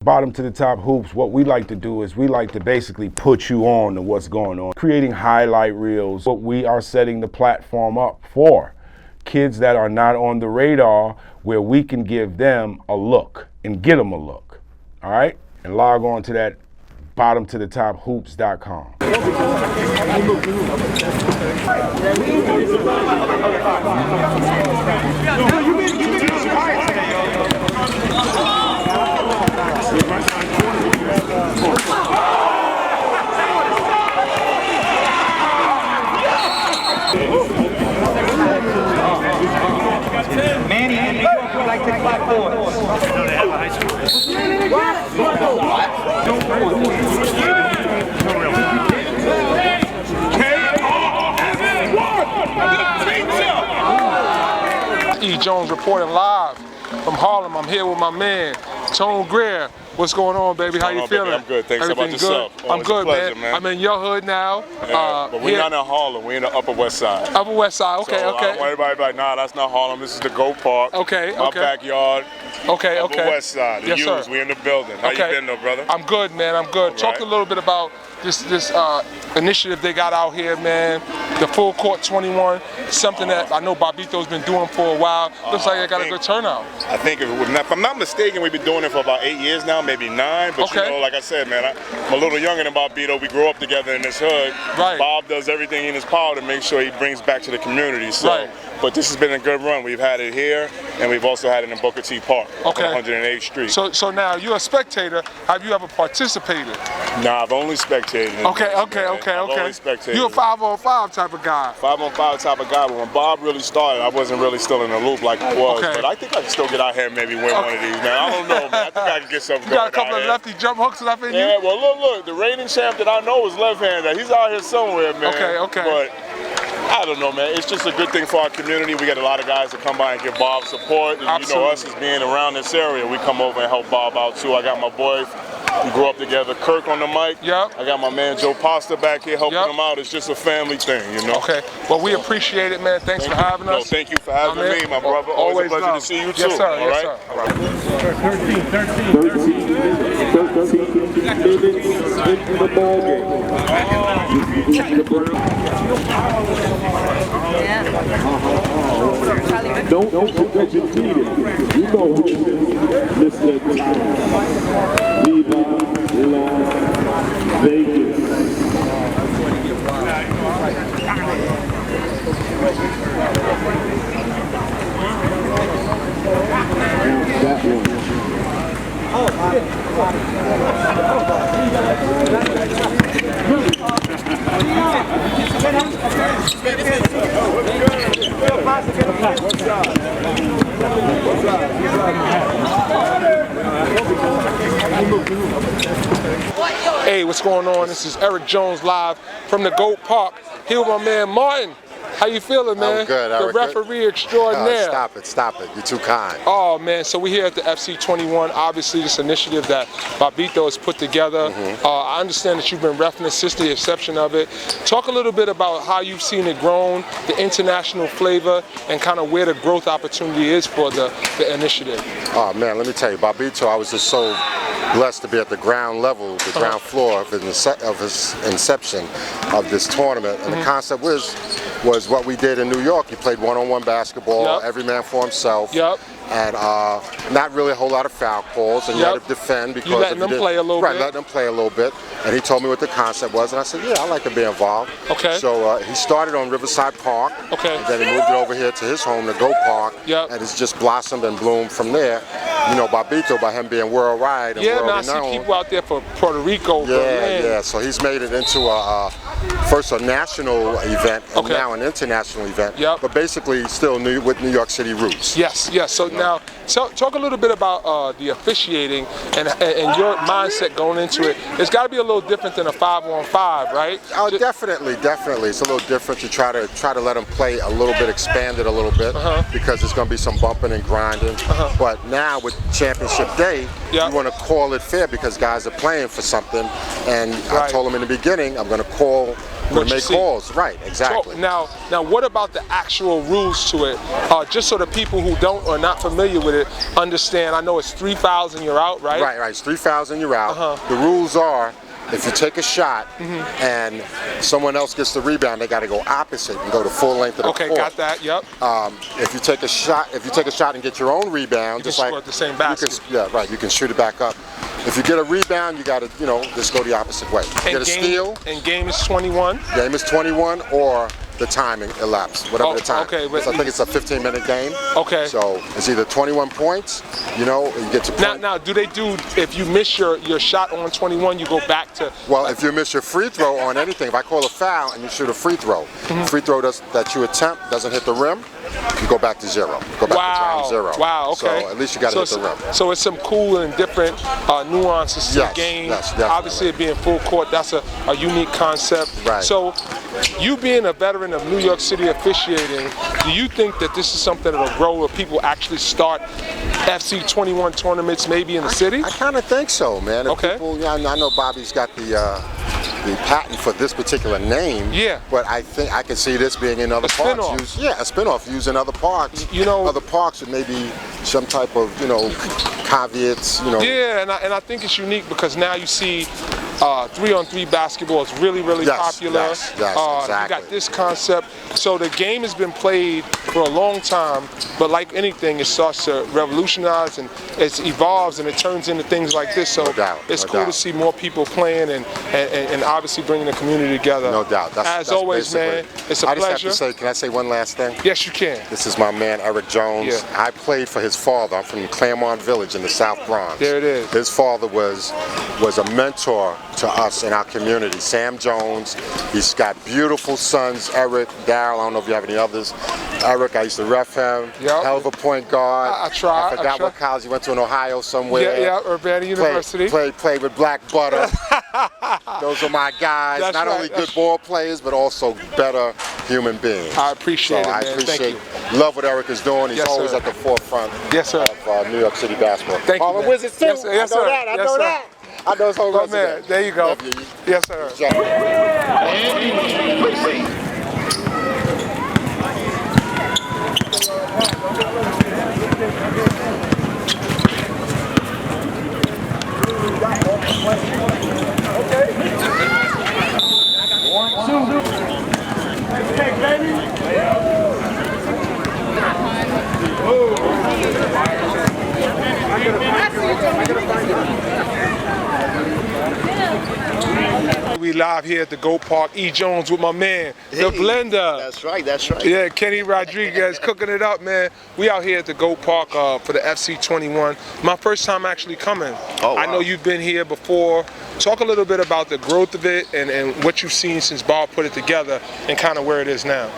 Bottom to the Top Hoops, what we like to do is we like to basically put you on to what's going on. Creating highlight reels, what we are setting the platform up for. Kids that are not on the radar, where we can give them a look and get them a look. All right? And log on to that bottomtothetop.hoops.com. Manny and New York would like to clap for us. No, they have a high school. E. Jones reporting live from Harlem. I'm here with my man, Tone Greer. What's going on, baby? How you feeling? I'm good. Thanks. Everything How about yourself? I'm good, pleasure, man. I'm in your hood now. But we're not in Harlem. We're in the Upper West Side. Upper West Side. Okay, so okay. I want everybody to be like, nah, that's not Harlem. This is the Goat Park. Okay, My backyard. Okay, Upper West Side. The yes, U's. sir. We in the building. How you been, though, brother? I'm good, man. I'm good. All Talk right. a little bit about this initiative they got out here, man. The Full Court 21, something that I know Bobbito's been doing for a while. Looks like they got a good turnout. I think, if I'm not mistaken, we've been doing it for about 8 years now, maybe 9. But you know, like I said, man, I'm a little younger than Bobbito. We grew up together in this hood. Right. Bob does everything in his power to make sure he brings back to the community. So, but this has been a good run. We've had it here, and we've also had it in Booker T Park on 108th Street. So now you're a spectator. Have you ever participated? Nah, I've only spectated. Okay. I've only spectated. You're a 5-on-5 type of guy. 5-on-5 type of guy. But when Bob really started, I wasn't really still in the loop like it was. But I think I can still get out here and maybe win one of these, man. I don't know, man. I think I can get something going. You got a couple of lefty jump hooks left in you? Yeah, well, look. The reigning champ that I know is left-handed. He's out here somewhere, man. Okay. But I don't know, man. It's just a good thing for our community. We got a lot of guys that come by and give Bob support. And you know, us as being around this area, we come over and help Bob out too. I got my boy, we grew up together, Kirk on the mic. Yep. I got my man Joe Pasta back here helping him out. It's just a family thing, you know. Okay. Well, we appreciate it, man. Thanks for having us. No, thank you for having me, my brother. Always a pleasure to see you too. Yes, sir. All right? All right. 13 minutes into the ball game. Don't forget your team. You know who you is. Mr. Viva Las Vegas. That one. Hey, what's going on? This is Eric Jones live from the Goat Park. Here with my man Martin. How you feeling, man? I'm good. The referee extraordinaire. Stop it. You're too kind. Oh, man. So we're here at the FC21. Obviously, this initiative that Bobbito has put together. I understand that you've been reffing since the inception of it. Talk a little bit about how you've seen it grown, the international flavor, and kind of where the growth opportunity is for the initiative. Oh, man, let me tell you, Bobbito, I was just so blessed to be at the ground level, the ground floor of his inception of this tournament. And the concept was what we did in New York. You played one-on-one basketball, every man for himself. And not really a whole lot of foul calls, and you had to defend because you letting them play a little bit. Right, letting them play a little bit. And he told me what the concept was, and I said, yeah, I like to be involved. Okay. So he started on Riverside Park. Okay. And then he moved it over here to his home, the Goat Park. And it's just blossomed and bloomed from there. You know, Bobbito, by him being worldwide and world renowned. I see people out there for Puerto Rico. Yeah. So he's made it into first a national event and now an international event. But basically still with New York City roots. Yes. So now, talk a little bit about the officiating and your mindset going into it. It's got to be a little different than a 5-on-5, right? Oh, definitely. It's a little different to try to let them play a little bit, expand it a little bit, because there's going to be some bumping and grinding. But now with Championship Day, you want to call it fair because guys are playing for something. And I told them in the beginning, I'm going to call what you make see. calls, right? Exactly. So now, what about the actual rules to it? Just so the people who don't or not familiar with it understand. I know it's 3 fouls and you're out, right? Right. It's 3 fouls and you're out. The rules are, if you take a shot and someone else gets the rebound, they got to go opposite and go to full length of the court. Okay, got that. Yep. If you take a shot and get your own rebound, You can score at the same basket. You can shoot it back up. If you get a rebound, you got to, just go the opposite way. Get a steal. And game is 21. Game is 21, or the timing elapsed, whatever the time. Okay, but I think it's a 15-minute game. Okay. So it's either 21 points, you get to point. Now, do they do, if you miss your shot on 21, you go back to... Well, if you miss your free throw on anything, if I call a foul and you shoot a free throw, free throw that you attempt doesn't hit the rim, you go back to 0. Go back to ground 0. Wow, okay. So at least you got to hit the rim. So it's some cool and different nuances to the game. Yes, definitely. Obviously, it being full court, that's a unique concept. Right. So you being a veteran of New York City officiating, do you think that this is something that'll grow where people actually start FC21 tournaments maybe in the city? I kind of think so, man. Okay. People, I know Bobby's got the patent for this particular name. Yeah. But I think I can see this being in other parks. A spinoff used in other parks. Other parks with maybe some type of, caveats, Yeah, and I think it's unique because now you see 3-on-3 basketball is really popular. Yes, exactly. You got this concept. So the game has been played for a long time, but like anything, it starts to revolutionize and it evolves and it turns into things like this. So it's cool to see more people playing and obviously bringing the community together. No doubt. As always, man, it's a pleasure. I just have to say, can I say one last thing? Yes, you can. This is my man, Eric Jones. Yeah. I played for his father. I'm from Claremont Village in the South Bronx. There it is. His father was a mentor to us in our community. Sam Jones. He's got beautiful sons, Eric, Daryl. I don't know if you have any others. Eric, I used to ref him. Yep. Hell of a point guard. I tried. I forgot what college he went to in Ohio somewhere. Yeah, Urbana University. Played with Black Butter. Those are my guys. That's Not only good ball players, but also better human beings. I appreciate it, man. I appreciate, Thank you. love what Eric is doing. He's always sir. at the forefront of New York City basketball. Thank you, man. Wizards too. Yes, sir. Yes, I know sir. that. I Yes, know sir. that. I know his whole resume. There you go. Yes, sir. We live here at the Goat Park. E. Jones with my man, the blender. That's right, that's right. Yeah, Kenny Rodriguez cooking it up, man. We out here at the Goat Park for the FC21. My first time actually coming. Oh, wow. I know you've been here before. Talk a little bit about the growth of it and what you've seen since Bob put it together and kind of where it is now.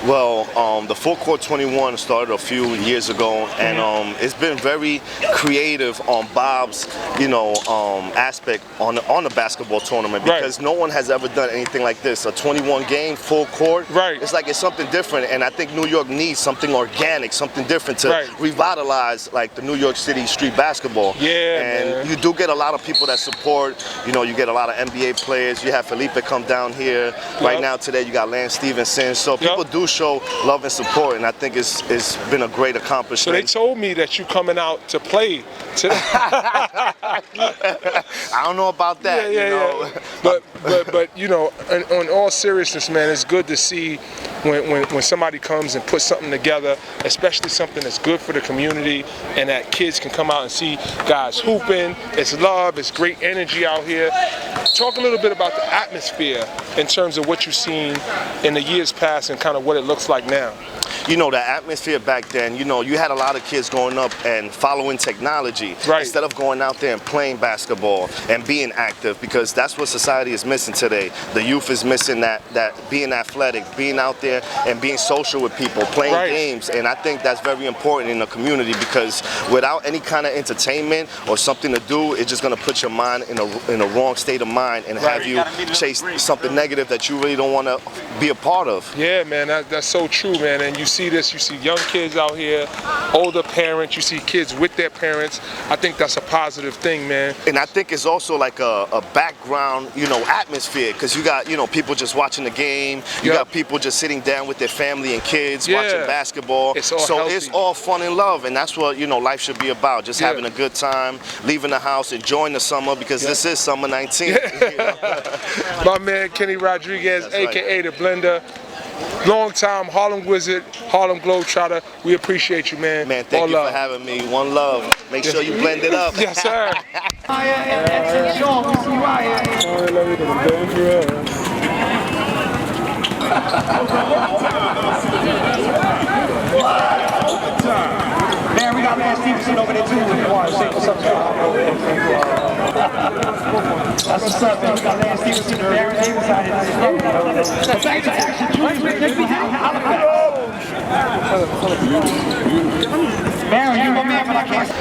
Well, the Full Court 21 started a few years ago, and it's been very creative on Bob's, aspect on the basketball tournament, because no one has ever done anything like this. A 21 game full court. Right. It's something different, and I think New York needs something organic, something different to revitalize like the New York City street basketball. Yeah, and man. you do get a lot of people that support. You get a lot of NBA players. You have Felipe come down here. Right now today you got Lance Stevenson. So people do show love and support, and I think it's been a great accomplishment. So they told me that you coming out to play today. I don't know about that. Yeah. But on all seriousness, man, it's good to see when somebody comes and puts something together, especially something that's good for the community, and that kids can come out and see guys hooping. It's love, it's great energy out here. Talk a little bit about the atmosphere in terms of what you've seen in the years past and kind of what it looks like now. The atmosphere back then, you had a lot of kids growing up and following technology instead of going out there and playing basketball and being active, because that's what society is missing today. The youth is missing that being athletic, being out there there and being social with people, playing games, and I think that's very important in the community because without any kind of entertainment or something to do, it's just going to put your mind in a wrong state of mind and have you chase something negative that you really don't want to be a part of. Yeah, man, that's so true, man. And you see this, you see young kids out here, older parents, you see kids with their parents. I think that's a positive thing, man. And I think it's also like a background, atmosphere because you got, people just watching the game. You got people just sitting down with their family and kids watching basketball. It's all so healthy. It's all fun and love, and that's what life should be about. Just having a good time, leaving the house, enjoying the summer because this is summer 19. My man Kenny Rodriguez, aka the Blender. Long time Harlem Wizard, Harlem Globetrotter. We appreciate you, man. Man, thank you for having me. One love. Make sure you blend it up. Yes, sir. And Sean, we see you out Man, we got Lance Stevenson over there too. Say what's up, that's what's up, man. We got Lance Stevenson and Darren Davis out here. Thanks for action.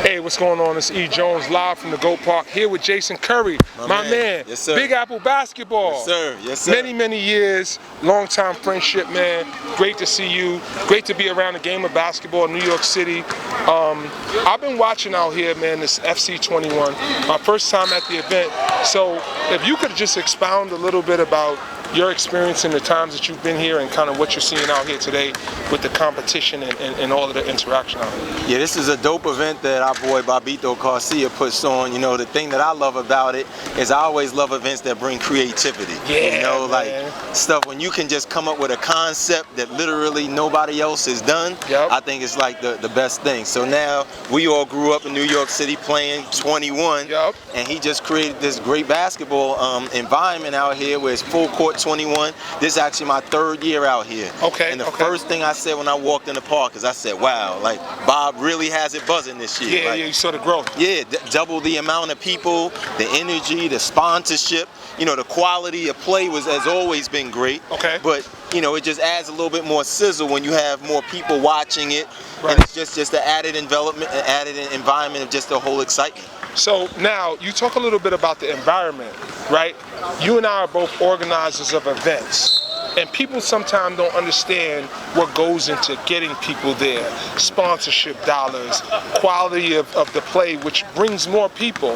Hey, what's going on? It's E. Jones live from the Goat Park here with Jason Curry, my man. Yes, sir. Big Apple basketball. Yes, sir. Yes, sir. Many, many years, long time friendship, man. Great to see you. Great to be around the game of basketball in New York City. I've been watching out here, man, this FC21. My first time at the event. So if you could just expound a little bit about your experience in the times that you've been here and kind of what you're seeing out here today with the competition and all of the interaction out here. Yeah, this is a dope event that our boy Bobbito Garcia puts on. The thing that I love about it is I always love events that bring creativity. Yeah, like stuff when you can just come up with a concept that literally nobody else has done. I think it's like the best thing. So now we all grew up in New York City playing 21, and he just created this great basketball environment out here where it's full court 21. This is actually my third year out here. And the first thing I said when I walked in the park is I said, wow, like Bob really has it buzzing this year. Yeah, you saw the growth. Yeah, double the amount of people, the energy, the sponsorship, the quality of play has always been great. But it just adds a little bit more sizzle when you have more people watching it. And it's just the added environment of just the whole excitement. So now you talk a little bit about the environment, right? You and I are both organizers of events. And people sometimes don't understand what goes into getting people there. Sponsorship dollars, quality of the play, which brings more people.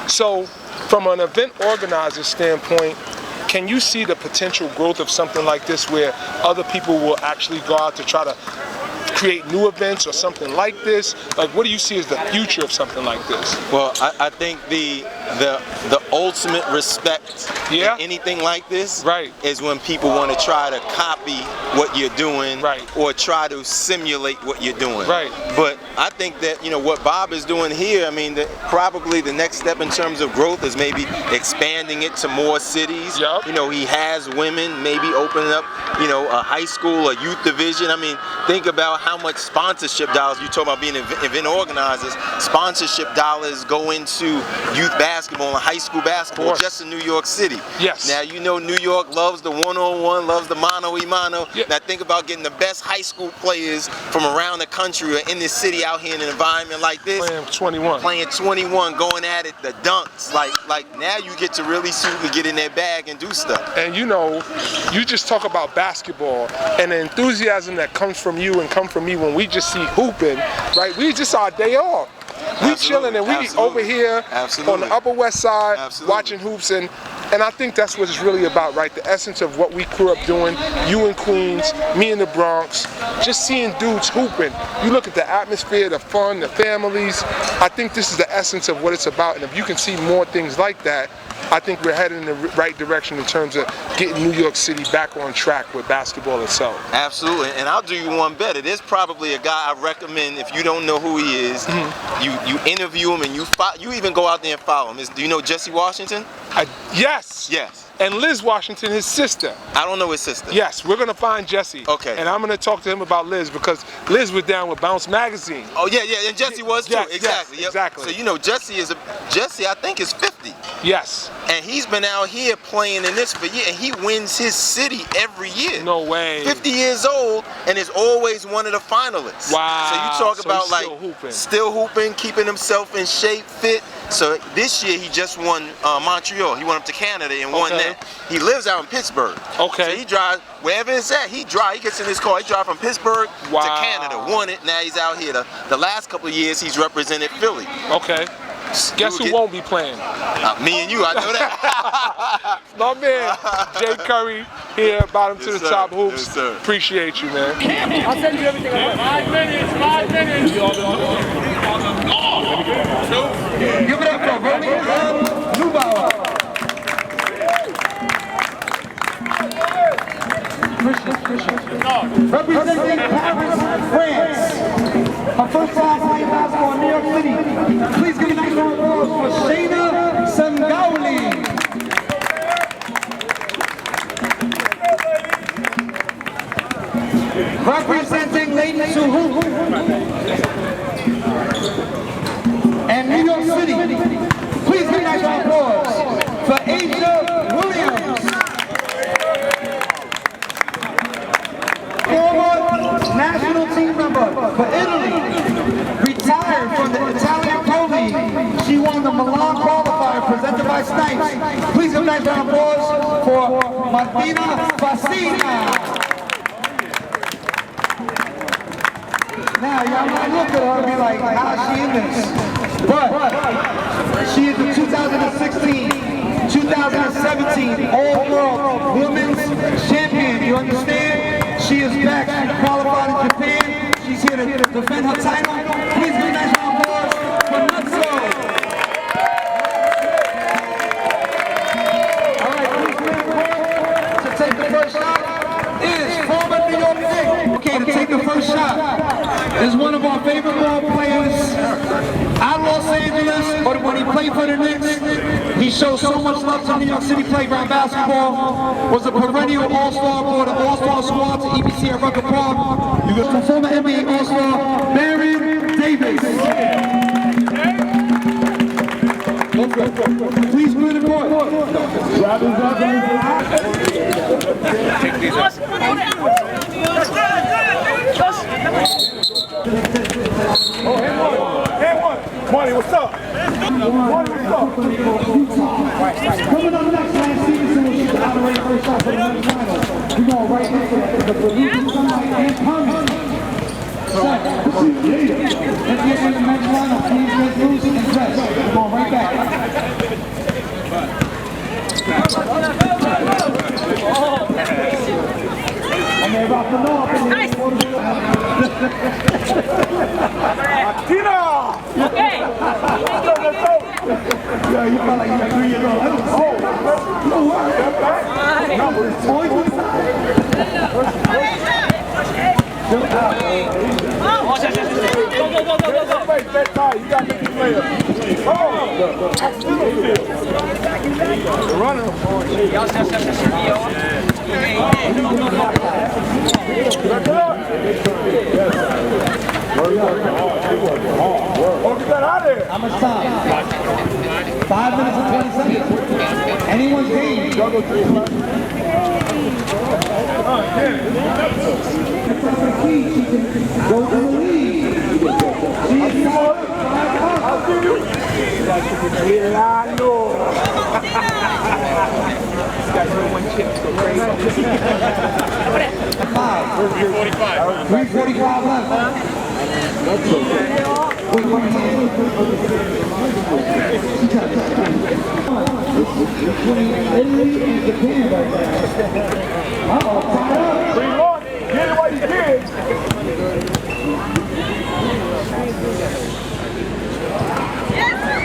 So from an event organizer standpoint, can you see the potential growth of something like this where other people will actually go out to try to create new events or something like this? Like, what do you see as the future of something like this? Well, I think the ultimate respect in anything like this is when people want to try to copy what you're doing or try to simulate what you're doing. But I think that what Bob is doing here, I mean, probably the next step in terms of growth is maybe expanding it to more cities. He has women, maybe opening up a high school, a youth division. I mean, think about how much sponsorship dollars, you talk about being event organizers, sponsorship dollars go into youth basketball and high school basketball just in New York City. Now New York loves the one-on-one, loves the mano-a-mano. Now think about getting the best high school players from around the country or in this city out here in an environment like this. Playing 21, going at it, the dunks. Like now you get to really see who can get in their bag and do stuff. And you just talk about basketball and the enthusiasm that comes from you and comes from me when we just see hooping, right? We just our day off. We chilling and we over here on the Upper West Side watching hoops, and I think that's what it's really about, right? The essence of what we grew up doing, you in Queens, me in the Bronx, just seeing dudes hooping. You look at the atmosphere, the fun, the families. I think this is the essence of what it's about, and if you can see more things like that, I think we're heading in the right direction in terms of getting New York City back on track with basketball itself. Absolutely, and I'll do you one better. There's probably a guy I recommend if you don't know who he is, you interview him and you even go out there and follow him. Do you know Jesse Washington? Yes. and Liz Washington, his sister. I don't know his sister. Yes, we're gonna find Jesse. Okay. And I'm gonna talk to him about Liz because Liz was down with Bounce Magazine. Oh yeah, and Jesse was too. Yes, exactly. yes, exactly. So you know, Jesse I think is 50. Yes. And he's been out here playing in this for years, and he wins his city every year. No way. 50 years old, and is always one of the finalists. Wow. So you talk So about he's like still hooping, keeping himself in shape, fit. So this year he just won Montreal. He went up to Canada and won that. He lives out in Pittsburgh. Okay. So he drives wherever it's at. He gets in his car. He drives from Pittsburgh to Canada. Won it. Now he's out here. The last couple of years he's represented Philly. Okay. Guess who won't be playing? Me and you, I know that. My man, Jay Curry here, bottom to the top hoops. Yes, sir. Appreciate you, man. I'll send you everything I want. 5 minutes, 5 minutes. Give it up for Romeo Neubauer. Representing Paris, France. Her first time playing basketball in New York City. Please give a nice round of applause for Shayna Sangauli. Representing Leighton Suhu and New York City. Please give a nice round of applause for Asia Williams. Former national team member for Italy, retired from the Italian Pro League. She won the Milan qualifier presented by Snipes. Please give a nice round of applause for Martina Fassina. Now, y'all might look at her and be like, how is she in this? But she is the 2016, 2017 All-World Women's Champion. You understand? She is back. She qualified in Japan. She's here to defend her title. Please give a nice round of applause for Nutso. All right, please stand forward to take the first shot. Is former New York Knicks. Okay, to take the first shot is one of our favorite ball players out Los Angeles, but when he played for the Knicks, he showed so much love to New York City playground basketball, was a perennial All-Star for the All-Star squad to EBC at Rucker Park. You got the former NBA All-Star, Baron Davis. Please clear the court. Take these out. Oh, hand one. Marty, what's up? Marty, what's up? Coming up next, Lance Stevenson will shoot the operator first shot for the men's final. We're going right into the Believe Sunlight and Carmen. Set. Let's get in the men's final. Please get loose and dress. We're going right back. I'm going to rock the north. Nice. Tina! Okay. Yeah, you felt like you were 3 years old. Oh, you know what? No, but it's toys inside. Go. You got to make it later. Runner. How much time? 5 minutes and 20 seconds. Anyone's game. Go to the lead. I'll give you. $345 left. That's okay. Between Italy and Japan right now. Uh-oh, tied up. 3-1. Get it what you did.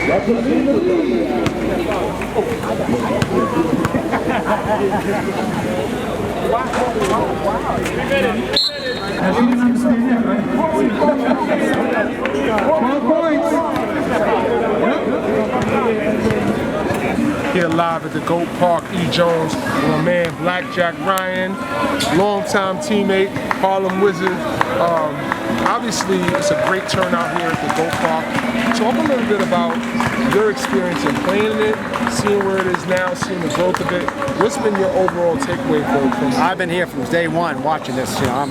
That's what's in the lead. Wow. 3 minutes. Now, she didn't understand that, right? 12 points. Yep. Here, live at the Goat Park, E. Jones, with my man Blackjack Ryan, longtime teammate, Harlem Wizard. Obviously, it's a great turnout here at the Goat Park. Talk a little bit about your experience in playing in it, seeing where it is now, seeing the growth of it. What's been your overall takeaway from it? I've been here from day one watching this. You know,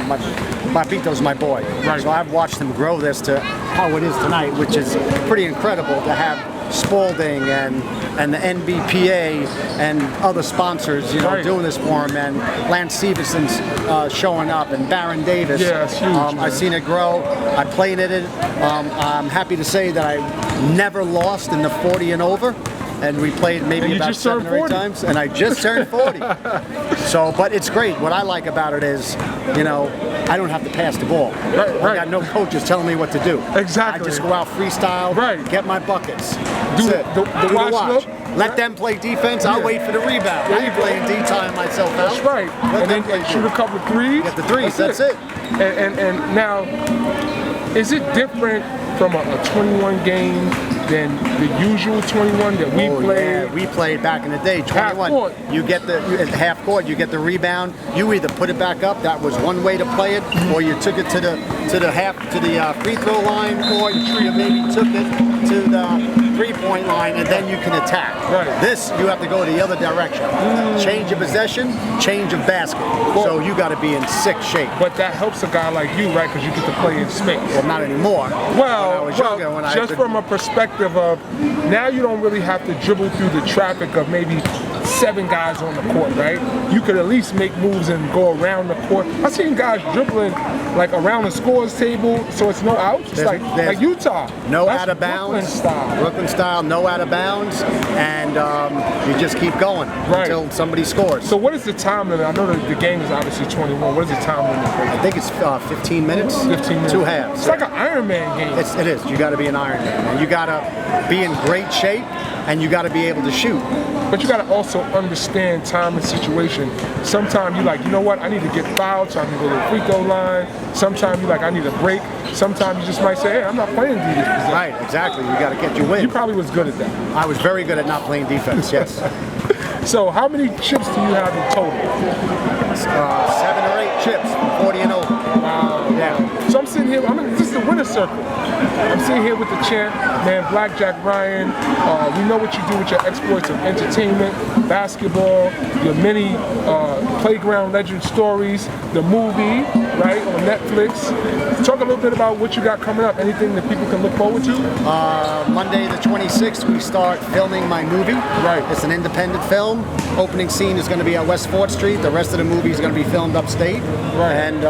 Bobbito's my boy. Right. So I've watched him grow this to how it is tonight, which is pretty incredible to have Spalding and the NBPA and other sponsors, you know, doing this for him, and Lance Stevenson's showing up, and Baron Davis. Yeah, it's huge. I've seen it grow. I played in it. I'm happy to say that I never lost in the 40 and over. And we played maybe about 7 or 8 times, and I just turned 40. So, but it's great. What I like about it is, you know, I don't have to pass the ball. I got no coaches telling me what to do. Exactly. I just go out freestyle, get my buckets. Do the watch. look. Let them play defense. I'll wait for the rebound. I ain't playing D-time myself out. That's right. Let and then shoot a couple of threes. Get the threes. That's it. And now, is it different from a 21 game than the usual 21 that we played? Yeah, we played back in the day. 21. Half court. You get the half court. You get the rebound. You either put it back up. That was one way to play it, or you took it to the free throw line, or you maybe took it to the three-point line, and then you can attack. Right. This you have to go the other direction. Change of possession, change of basket. Well, so you got to be in sick shape. But that helps a guy like you, right? Because you get to play in space. Well, not anymore. Well, just from a perspective of now you don't really have to dribble through the traffic of maybe 7 guys on the court, right? You could at least make moves and go around the court. I've seen guys dribbling like around the scores table, so it's no outs. It's like Utah. No That's out of bounds. Brooklyn style, no out of bounds, and you just keep going until somebody scores. So what is the time limit? I know that the game is obviously 21. What is the time limit? I think it's 15 minutes. 15 minutes. 2 halves. It's like an Iron Man game. It is. You got to be an Iron Man, and you got to be in great shape, and you got to be able to shoot. But you got to also understand time and situation. Sometimes you're like, you know what, I need to get fouled so I can go to the free throw line. Sometimes you're like, I need a break. Sometimes you just might say, hey, I'm not playing defense. Right, exactly. You got to get your win. You probably was good at that. I was very good at not playing defense, yes. So how many chips do you have in total? 7 or 8 chips, 40 and over. Wow. Yeah. So I'm sitting here, this is the winner's circle. I'm sitting here with the champ, man, Blackjack Ryan. We know what you do with your exploits of entertainment, basketball, your many playground legend stories, the movie, right, on Netflix. Talk a little bit about what you got coming up, anything that people can look forward to? Monday the 26th, we start filming my movie. Right. It's an independent film. Opening scene is going to be at West 4th Street. The rest of the movie is going to be filmed upstate. Right. And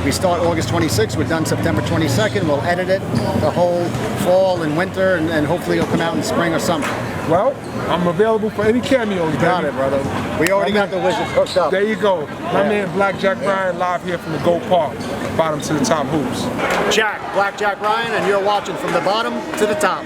we start August 26th. We're done September 22nd. We'll edit it the whole fall and winter, and hopefully it'll come out in spring or summer. Well, I'm available for any cameos. Got it, brother. We already got the Wizards hooked up. There you go. My man Blackjack Ryan live here from the Goat Park. Bottom to the top hoops. Blackjack Ryan, and you're watching from the bottom to the top.